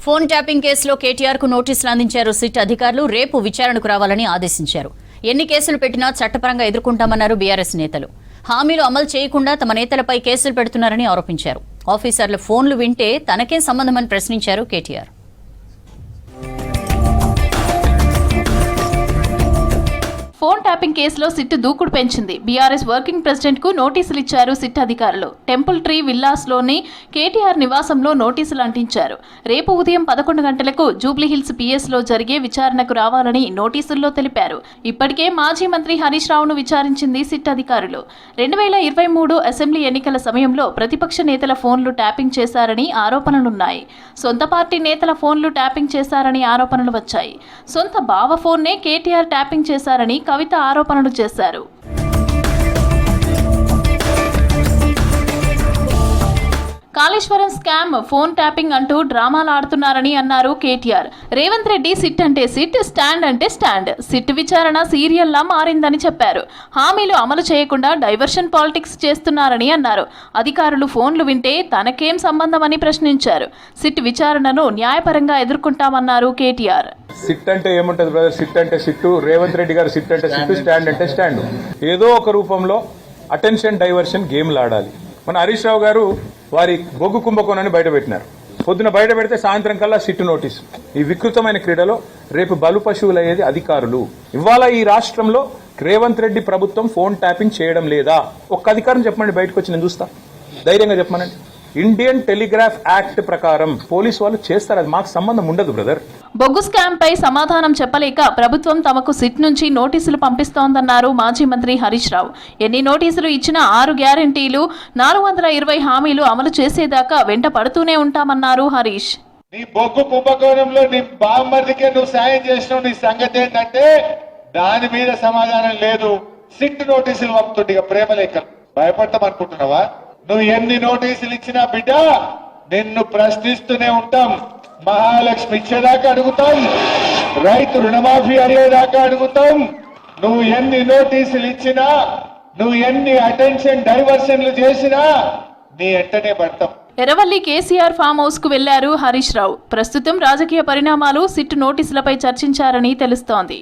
Phone tapping కేసులో కేటీఆర్ కు నోటీసులు అందించారు సిట్ అధికారులు. రేపు విచారణకు రావాలని ఆదేశించారు. ఎన్ని కేసులు పెట్టినా చట్టపరంగా ఎదుర్కొంటామన్నారు బీఆర్ఎస్ నేతలు. హామీలు అమలు చేయకుండా తమ నేతలపై కేసులు పెడుతున్నారని ఆరోపించారు. ఆఫీసర్ల ఫోన్లు వింటే తనకేం సంబంధమని ప్రశ్నించారు కేటీఆర్. ఫోన్ ట్యాపింగ్ కేసులో సిట్ దూకుడు పెంచింది. బీఆర్ఎస్ వర్కింగ్ ప్రెసిడెంట్ కు నోటీసులు ఇచ్చారు సిట్ అధికారులు. టెంపుల్ ట్రీ విల్లాస్లోని కేటీఆర్ నివాసంలో నోటీసులు అంటించారు. రేపు ఉదయం 11 గంటలకు జూబ్లీహిల్స్ పిఎస్లో జరిగే విచారణకు రావాలని నోటీసుల్లో తెలిపారు. ఇప్పటికే మాజీ మంత్రి హరీష్ రావును విచారించింది సిట్ అధికారులు. 2023 అసెంబ్లీ ఎన్నికల సమయంలో ప్రతిపక్ష నేతల ఫోన్లు ట్యాపింగ్ చేశారని ఆరోపణలున్నాయి. సొంత పార్టీ నేతల ఫోన్లు ట్యాపింగ్ చేశారని ఆరోపణలు వచ్చాయి. సొంత బావ ఫోన్నే కేటీఆర్ ట్యాపింగ్ చేశారని కవిత ఆరోపణలు చేశారు. కాళేశ్వరం స్కామ్, ఫోన్ ట్యాపింగ్ అంటూ డ్రామాలు ఆడుతున్నారని అన్నారు కేటీఆర్. రేవంత్ రెడ్డి సిట్ అంటే సిట్, స్టాండ్ అంటే స్టాండ్. సిట్ విచారణ సీరియల్లా మారిందని చెప్పారు. హామీలు అమలు చేయకుండా డైవర్షన్ పాలిటిక్స్ చేస్తున్నారని అన్నారు. అధికారులు ఫోన్లు వింటే తనకేం సంబంధమని ప్రశ్నించారు. సిట్ విచారణను న్యాయపరంగా ఎదుర్కొంటామన్నారు కేటీఆర్. సిట్ అంటే ఏముంటది బ్రదర్? సిట్ అంటే సిట్టు, రేవంత్ రెడ్డి గారు సిట్ అంటే సిట్టు, స్టాండ్ అంటే స్టాండ్. ఏదో ఒక రూపంలో అటెన్షన్ డైవర్షన్ గేమ్లు ఆడాలి. మన హరీష్ రావు గారు వారి బొగ్గు కుంభకోణాన్ని బయటపెట్టినారు. పొద్దున బయట పెడితే సాయంత్రం కల్లా సిట్టు నోటీసు. ఈ వికృతమైన క్రీడలో రేపు బలు పశువులయ్యేది అధికారులు. ఇవాళ ఈ రాష్ట్రంలో రేవంత్ రెడ్డి ప్రభుత్వం ఫోన్ ట్యాపింగ్ చేయడం లేదా? ఒక్క అధికారం చెప్పమండి, బయటకు వచ్చి నేను చూస్తా. ధైర్యంగా చెప్పమనండి. ఇండియన్ టెలిగ్రాఫ్ యాక్ట్ ప్రకారం పోలీసు వాళ్ళు చేస్తారు. అది మాకు సంబంధం ఉండదు బ్రదర్. బొగ్గు స్కామ్ పై సమాధానం చెప్పలేక ప్రభుత్వం తమకు సిట్ నుంచి నోటీసులు పంపిస్తోందన్నారు మాజీ మంత్రి హరీష్ రావు. ఎన్ని నోటీసులు ఇచ్చినా 6 గ్యారంటీలు, 420 హామీలు అమలు చేసేదాకా వెంట పడుతూనే ఉంటామన్నారు హరీష్. నీ బొగ్గు కుంభకోణంలో నీ బామ్మర్దికే నువ్వు సాయం చేసినావు. నీ సంగతి ఏంటంటే దాని మీద సమాధానం లేదు. సిట్ నోటీసులు పంపుతుంటే ప్రేమ లేఖలు భయపడతామనుకుంటున్నావా? నువ్వు ఎన్ని నోటీసులు ఇచ్చినా బిడ్డ నిన్ను ప్రశ్నిస్తూనే ఉంటాం. మహాలక్ష్మి ఇచ్చేదాకా అడుగుతాం, రైతు రుణమాఫీ అడిగేదాకా అడుగుతాం. నువ్వు ఎన్ని నోటీసులు ఇచ్చినా, నువ్వు ఎన్ని అటెన్షన్ డైవర్షన్లు చేసినా నీ వెంటనే పడతాం. ఎర్రవల్లి కేసీఆర్ ఫామ్ హౌస్ కు వెళ్లారు హరీష్ రావు. ప్రస్తుతం రాజకీయ పరిణామాలు సిట్ నోటీసులపై చర్చించారని తెలుస్తోంది.